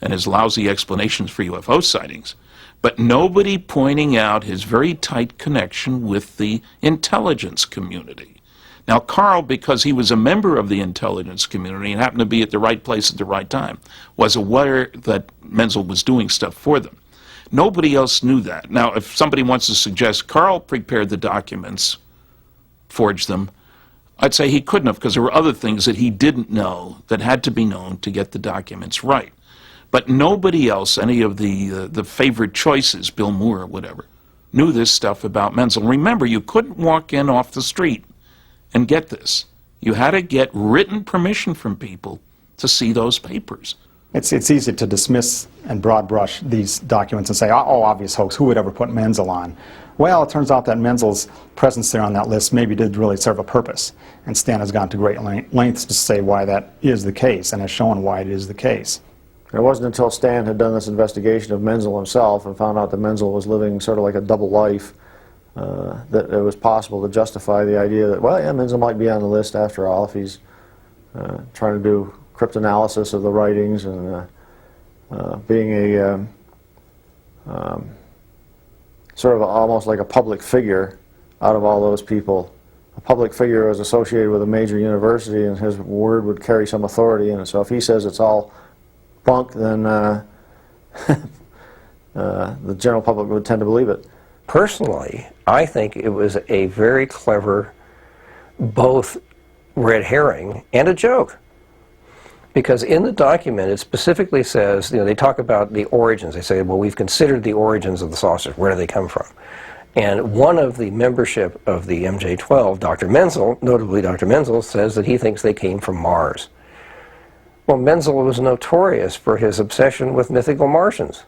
and his lousy explanations for UFO sightings, but nobody pointing out his very tight connection with the intelligence community. Now, Carl, because he was a member of the intelligence community and happened to be at the right place at the right time, was aware that Menzel was doing stuff for them. Nobody else knew that. Now, if somebody wants to suggest Carl prepared the documents, forged them, I'd say he couldn't have, because there were other things that he didn't know that had to be known to get the documents right. But nobody else, any of the favored choices, Bill Moore or whatever, knew this stuff about Menzel. Remember, you couldn't walk in off the street and get this. You had to get written permission from people to see those papers. It's easy to dismiss and broad brush these documents and say, oh, obvious hoax, who would ever put Menzel on? Well, it turns out that Menzel's presence there on that list maybe did really serve a purpose, and Stan has gone to great lengths to say why that is the case, and has shown why it is the case. It wasn't until Stan had done this investigation of Menzel himself and found out that Menzel was living sort of like a double life that it was possible to justify the idea that, well, yeah, Menzel might be on the list after all if he's trying to do cryptanalysis of the writings and being a sort of almost like a public figure out of all those people. A public figure was associated with a major university, and his word would carry some authority in it. So if he says it's all bunk, then the general public would tend to believe it. Personally, I think it was a very clever both red herring and a joke. Because in the document, it specifically says, they talk about the origins. They say, well, we've considered the origins of the saucers. Where do they come from? And one of the membership of the MJ12, Dr. Menzel, notably Dr. Menzel, says that he thinks they came from Mars. Well, Menzel was notorious for his obsession with mythical Martians.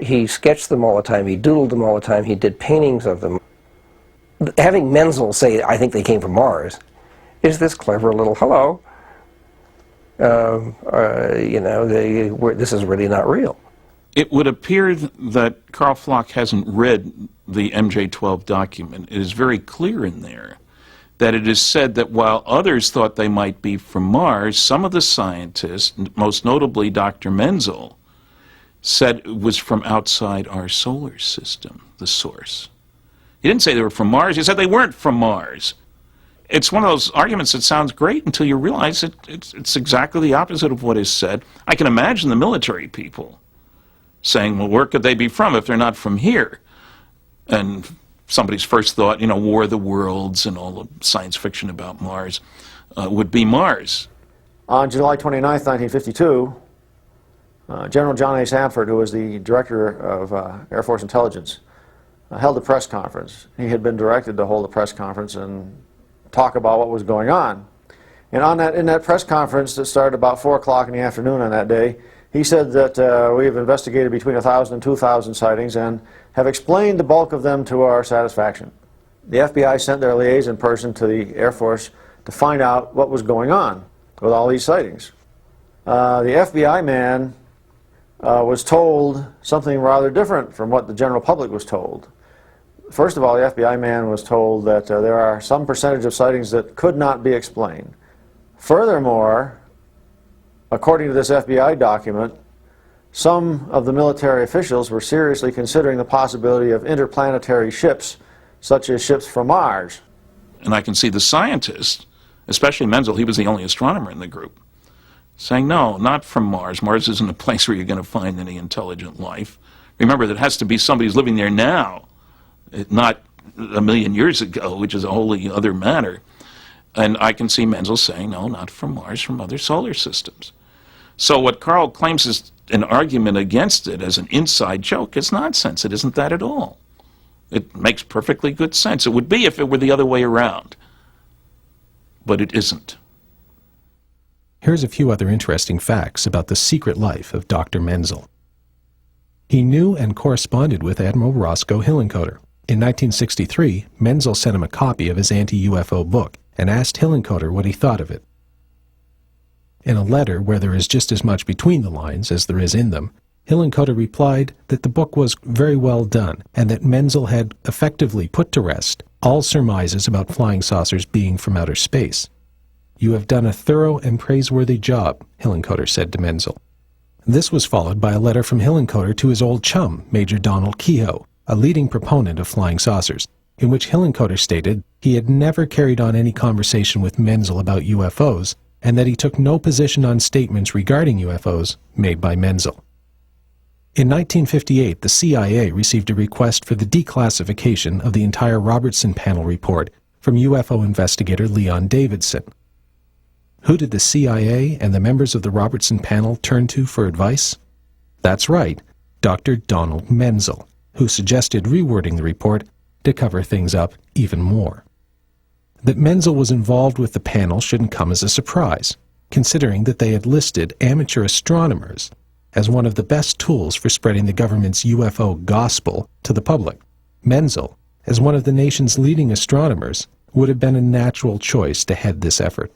He sketched them all the time. He doodled them all the time. He did paintings of them. Having Menzel say, I think they came from Mars, is this clever little hello. This is really not real. It would appear that Carl Flock hasn't read the MJ12 document. It is very clear in there that it is said that while others thought they might be from Mars, some of the scientists, most notably Dr. Menzel, said it was from outside our solar system, the source. He didn't say they were from Mars. He said they weren't from Mars. It's one of those arguments that sounds great until you realize it's exactly the opposite of what is said. I can imagine the military people saying, well, where could they be from if they're not from here? And somebody's first thought, War of the Worlds and all the science fiction about Mars would be Mars. On July 29, 1952, General John A. Sanford, who was the director of Air Force Intelligence, held a press conference. He had been directed to hold a press conference and talk about what was going on. And in that press conference that started about 4 o'clock in the afternoon on that day, he said that we have investigated between 1,000 and 2,000 sightings and have explained the bulk of them to our satisfaction. The FBI sent their liaison person to the Air Force to find out what was going on with all these sightings. The FBI man was told something rather different from what the general public was told. First of all, the FBI man was told that there are some percentage of sightings that could not be explained. Furthermore, according to this FBI document, some of the military officials were seriously considering the possibility of interplanetary ships, such as ships from Mars. And I can see the scientists, especially Menzel, he was the only astronomer in the group, saying, no, not from Mars. Mars isn't a place where you're going to find any intelligent life. Remember, there has to be somebody who's living there now, not a million years ago, which is a wholly other matter. And I can see Menzel saying, no, not from Mars, from other solar systems. So what Carl claims is an argument against it as an inside joke is nonsense. It isn't that at all. It makes perfectly good sense. It would be if it were the other way around. But it isn't. Here's a few other interesting facts about the secret life of Dr. Menzel. He knew and corresponded with Admiral Roscoe Hillenkoetter. In 1963, Menzel sent him a copy of his anti-UFO book and asked Hillenkoetter what he thought of it. In a letter where there is just as much between the lines as there is in them, Hillenkoetter replied that the book was very well done and that Menzel had effectively put to rest all surmises about flying saucers being from outer space. You have done a thorough and praiseworthy job, Hillenkoetter said to Menzel. This was followed by a letter from Hillenkoetter to his old chum, Major Donald Kehoe, a leading proponent of flying saucers, in which Hillenkoetter stated he had never carried on any conversation with Menzel about UFOs and that he took no position on statements regarding UFOs made by Menzel. In 1958, the CIA received a request for the declassification of the entire Robertson Panel report from UFO investigator Leon Davidson. Who did the CIA and the members of the Robertson Panel turn to for advice? That's right, Dr. Donald Menzel, who suggested rewording the report to cover things up even more. That Menzel was involved with the panel shouldn't come as a surprise, considering that they had listed amateur astronomers as one of the best tools for spreading the government's UFO gospel to the public. Menzel, as one of the nation's leading astronomers, would have been a natural choice to head this effort.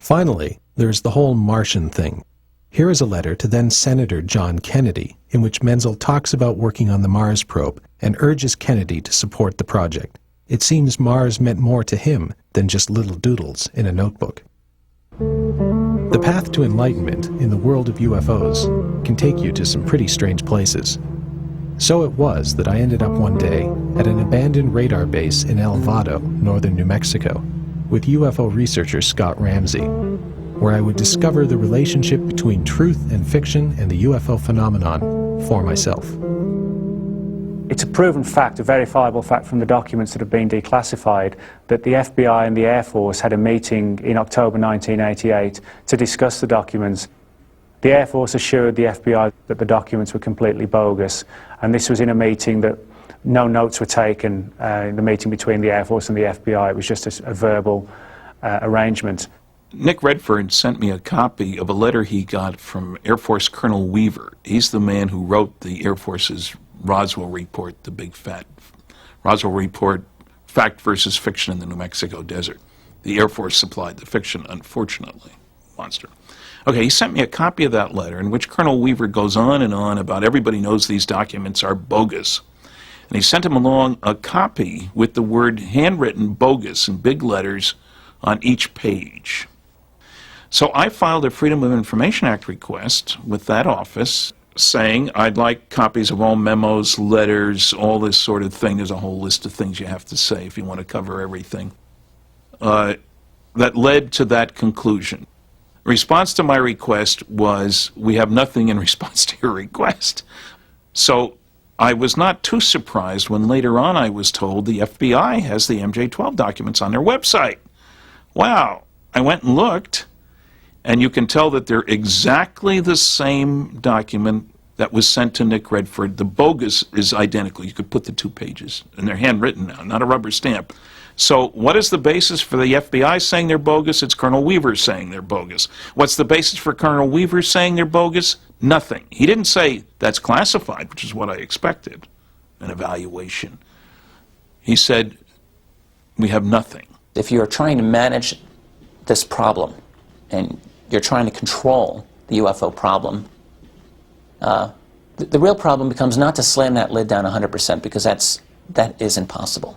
Finally, there's the whole Martian thing. Here is a letter to then-Senator John Kennedy, in which Menzel talks about working on the Mars probe and urges Kennedy to support the project. It seems Mars meant more to him than just little doodles in a notebook. The path to enlightenment in the world of UFOs can take you to some pretty strange places. So it was that I ended up one day at an abandoned radar base in El Vado, northern New Mexico, with UFO researcher Scott Ramsey, where I would discover the relationship between truth and fiction and the UFO phenomenon for myself. It's a proven fact, a verifiable fact from the documents that have been declassified, that the FBI and the Air Force had a meeting in October 1988 to discuss the documents. The Air Force assured the FBI that the documents were completely bogus, and this was in a meeting that no notes were taken in the meeting between the Air Force and the FBI. It was just a verbal arrangement. Nick Redford sent me a copy of a letter he got from Air Force Colonel Weaver. He's the man who wrote the Air Force's Roswell report, the big fat Roswell report, Fact versus Fiction in the New Mexico Desert. The Air Force supplied the fiction, unfortunately. Monster. Okay, he sent me a copy of that letter in which Colonel Weaver goes on and on about everybody knows these documents are bogus. And he sent him along a copy with the word handwritten bogus in big letters on each page. So I filed a Freedom of Information Act request with that office saying I'd like copies of all memos, letters, all this sort of thing. There's a whole list of things you have to say if you want to cover everything. That led to that conclusion. Response to my request was, we have nothing in response to your request. So I was not too surprised when later on I was told the FBI has the MJ12 documents on their website. Wow. I went and looked, and you can tell that they're exactly the same document that was sent to Nick Redford. The bogus is identical. You could put the 2 pages, and they're handwritten now, not a rubber stamp. So what is the basis for the FBI saying they're bogus? It's Colonel Weaver saying they're bogus. What's the basis for Colonel Weaver saying they're bogus? Nothing. He didn't say that's classified, which is what I expected, an evaluation. He said, we have nothing. If you're trying to manage this problem and you're trying to control the UFO problem, the real problem becomes not to slam that lid down 100%, because that is impossible.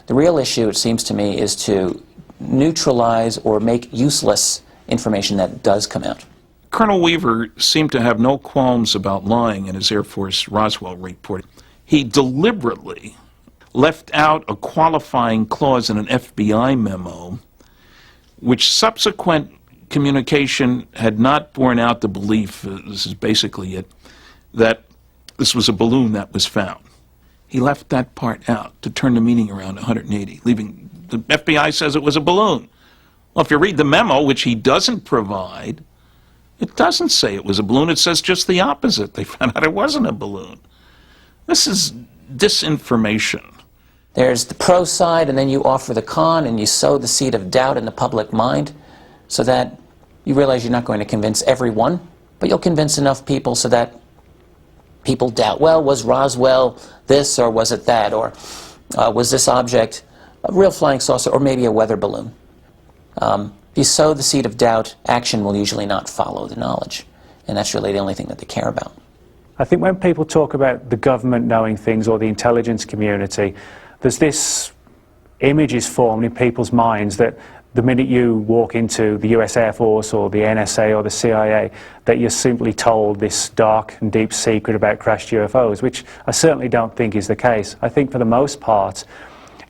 The real issue, it seems to me, is to neutralize or make useless information that does come out. Colonel Weaver seemed to have no qualms about lying in his Air Force Roswell report. He deliberately left out a qualifying clause in an FBI memo, which subsequent communication had not borne out the belief, this is basically it, that this was a balloon that was found. He left that part out to turn the meaning around 180, leaving the FBI says it was a balloon. Well, if you read the memo, which he doesn't provide, it doesn't say it was a balloon. It says just the opposite. They found out it wasn't a balloon. This is disinformation. There's the pro side, and then you offer the con, and you sow the seed of doubt in the public mind so that you realize you're not going to convince everyone, but you'll convince enough people so that people doubt, well, was Roswell this, or was it that, or was this object a real flying saucer, or maybe a weather balloon? If you sow the seed of doubt, action will usually not follow the knowledge, and that's really the only thing that they care about. I think when people talk about the government knowing things or the intelligence community, there's this image is formed in people's minds that the minute you walk into the US Air Force or the NSA or the CIA, that you're simply told this dark and deep secret about crashed UFOs, which I certainly don't think is the case. I think for the most part,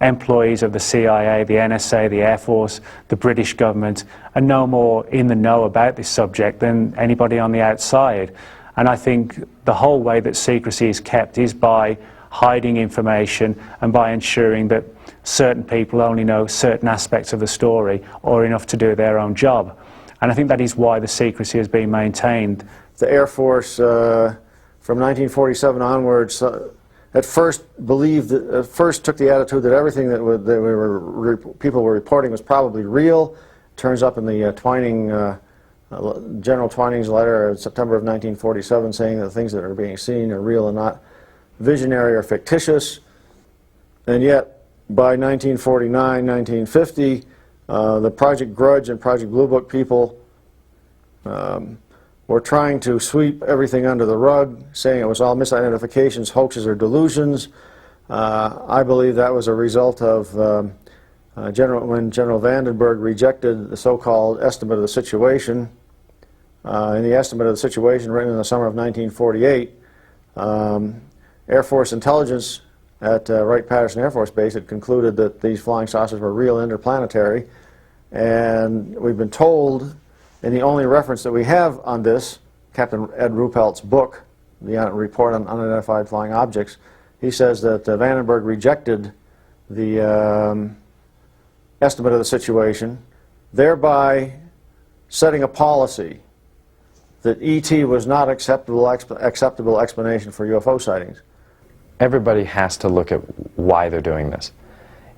employees of the CIA, the NSA, the Air Force, the British government are no more in the know about this subject than anybody on the outside. And I think the whole way that secrecy is kept is by hiding information and by ensuring that certain people only know certain aspects of the story or enough to do their own job. And I think that is why the secrecy has been maintained. The Air Force, from 1947 onwards, at first took the attitude that everything that people were reporting was probably real. Turns up in the General Twining's letter in September of 1947 saying that the things that are being seen are real and not visionary or fictitious. And yet, by 1949, 1950, the Project Grudge and Project Blue Book people were trying to sweep everything under the rug, saying it was all misidentifications, hoaxes, or delusions. I believe that was a result of when General Vandenberg rejected the so-called estimate of the situation. In the estimate of the situation written in the summer of 1948, Air Force intelligence at Wright-Patterson Air Force Base had concluded that these flying saucers were real interplanetary, and we've been told, and the only reference that we have on this, Captain Ed Ruppelt's book, the Report on Unidentified Flying Objects, he says that Vandenberg rejected the estimate of the situation, thereby setting a policy that ET was not acceptable explanation for UFO sightings. Everybody has to look at why they're doing this.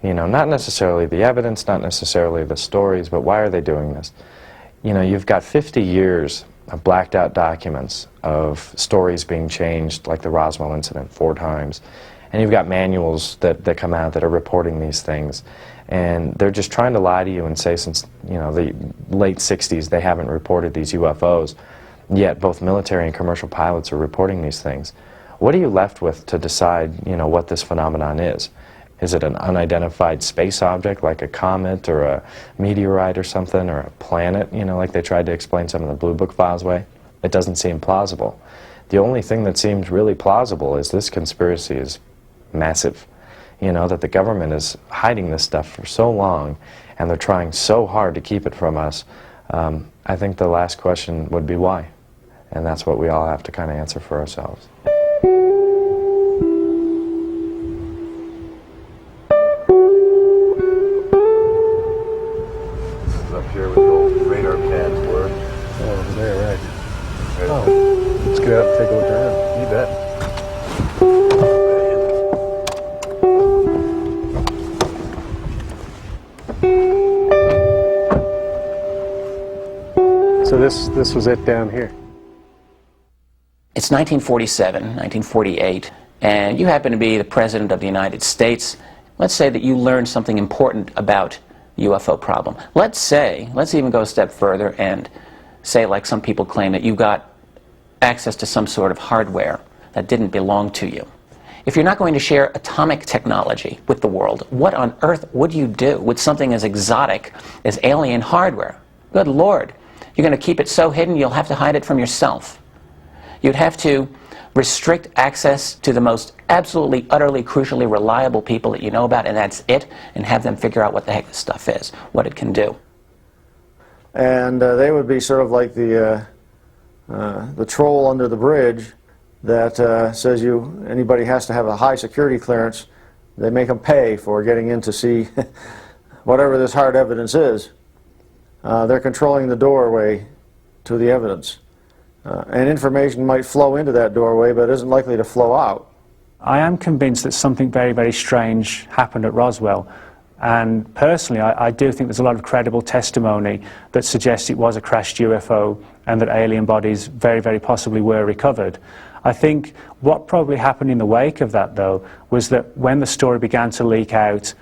You know, not necessarily the evidence, not necessarily the stories, but why are they doing this? You know, you've got 50 years of blacked out documents of stories being changed, like the Roswell incident 4 times. And you've got manuals that come out that are reporting these things. And they're just trying to lie to you and say since, you know, the late 60s they haven't reported these UFOs. Yet both military and commercial pilots are reporting these things. What are you left with to decide, you know, what this phenomenon is? Is it an unidentified space object like a comet or a meteorite or something, or a planet, you know, like they tried to explain some of the Blue Book files way? It doesn't seem plausible. The only thing that seems really plausible is this conspiracy is massive. You know, that the government is hiding this stuff for so long and they're trying so hard to keep it from us. I think the last question would be why? And that's what we all have to kind of answer for ourselves. This is up here where the old radar pads were. Oh, over there, right. Oh, let's get out and take a look around. You bet. So this was it down here. It's 1947, 1948, and you happen to be the President of the United States. Let's say that you learned something important about UFO problem. Let's even go a step further and say, like some people claim, that you got access to some sort of hardware that didn't belong to you. If you're not going to share atomic technology with the world, what on earth would you do with something as exotic as alien hardware? Good Lord. You're going to keep it so hidden you'll have to hide it from yourself. You'd have to restrict access to the most absolutely, utterly, crucially reliable people that you know about, and that's it, and have them figure out what the heck this stuff is, what it can do. And they would be sort of like the troll under the bridge that says anybody has to have a high security clearance. They make them pay for getting in to see whatever this hard evidence is. They're controlling the doorway to the evidence. And information might flow into that doorway, but isn't likely to flow out. I am convinced that something very, very strange happened at Roswell. And personally, I do think there's a lot of credible testimony that suggests it was a crashed UFO and that alien bodies very, very possibly were recovered. I think what probably happened in the wake of that, though, was that when the story began to leak out,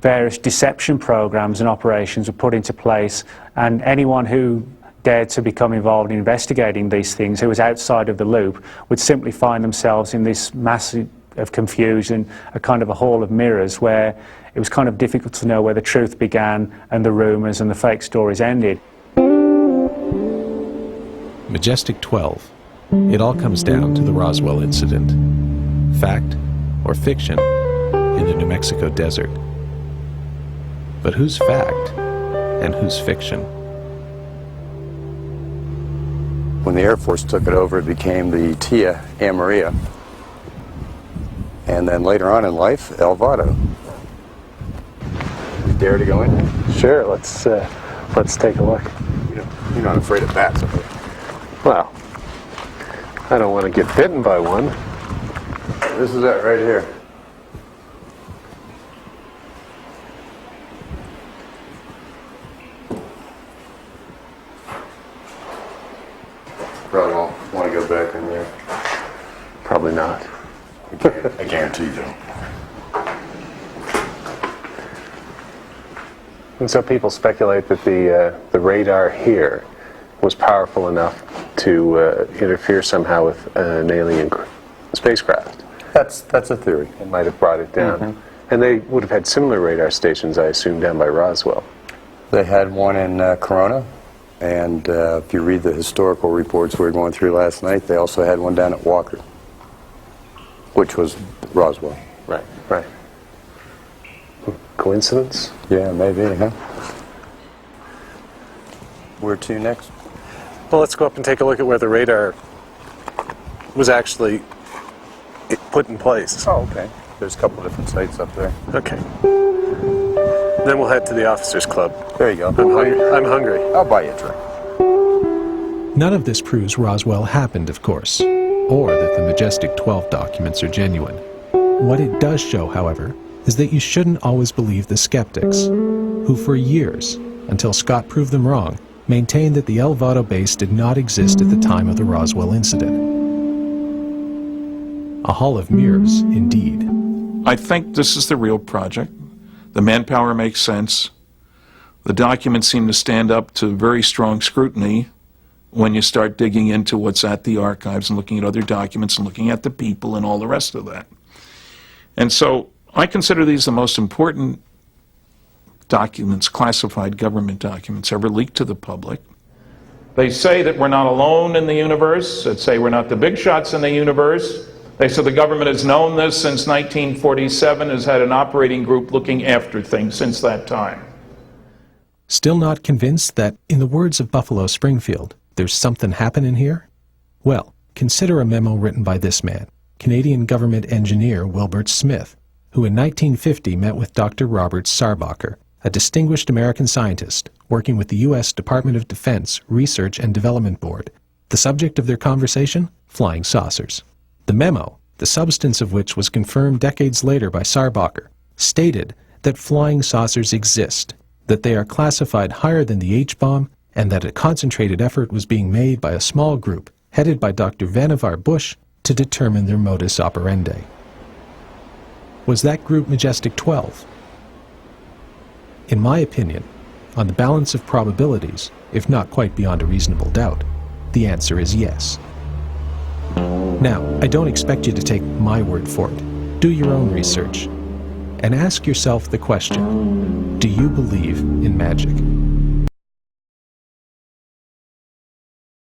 various deception programs and operations were put into place, and anyone who dared to become involved in investigating these things, who was outside of the loop, would simply find themselves in this mass of confusion, a kind of a hall of mirrors, where it was kind of difficult to know where the truth began and the rumors and the fake stories ended. Majestic 12. It all comes down to the Roswell incident. Fact or fiction in the New Mexico desert. But who's fact and who's fiction? When the Air Force took it over, it became the Tia Amaria. And then later on in life, El Vado. You dare to go in there? Sure, let's take a look. You're not afraid of bats, are you? Well, I don't want to get bitten by one. This is it right here. Probably won't want to go back in there. Probably not. I guarantee you. And so people speculate that the radar here was powerful enough to interfere somehow with an alien spacecraft. That's a theory. It might have brought it down. Mm-hmm. And they would have had similar radar stations, I assume, down by Roswell. They had one in Corona, and if you read the historical reports we were going through last night, they also had one down at Walker, which was Roswell. Right, right. Coincidence? Yeah, maybe, huh? Where to next? Well, let's go up and take a look at where the radar was actually put in place. Oh, okay. There's a couple different sites up there. Okay. Then we'll head to the Officers Club. There you go. I'm hungry. I'll buy you a drink. None of this proves Roswell happened, of course, or that the Majestic 12 documents are genuine. What it does show, however, is that you shouldn't always believe the skeptics, who for years, until Scott proved them wrong, maintained that the El Vado base did not exist at the time of the Roswell incident. A hall of mirrors, indeed. I think this is the real project. The manpower makes sense. The documents seem to stand up to very strong scrutiny when you start digging into what's at the archives and looking at other documents and looking at the people and all the rest of that. And so I consider these the most important documents, classified government documents, ever leaked to the public. They say that we're not alone in the universe. They say we're not the big shots in the universe. They say the government has known this since 1947, has had an operating group looking after things since that time. Still not convinced that, in the words of Buffalo Springfield, there's something happening here? Well, consider a memo written by this man, Canadian government engineer Wilbert Smith, who in 1950 met with Dr. Robert Sarbacher, a distinguished American scientist working with the U.S. Department of Defense Research and Development Board. The subject of their conversation? Flying saucers. The memo, the substance of which was confirmed decades later by Sarbacher, stated that flying saucers exist, that they are classified higher than the H-bomb, and that a concentrated effort was being made by a small group, headed by Dr. Vannevar Bush, to determine their modus operandi. Was that group Majestic 12? In my opinion, on the balance of probabilities, if not quite beyond a reasonable doubt, the answer is yes. Now, I don't expect you to take my word for it. Do your own research. And ask yourself the question, do you believe in magic?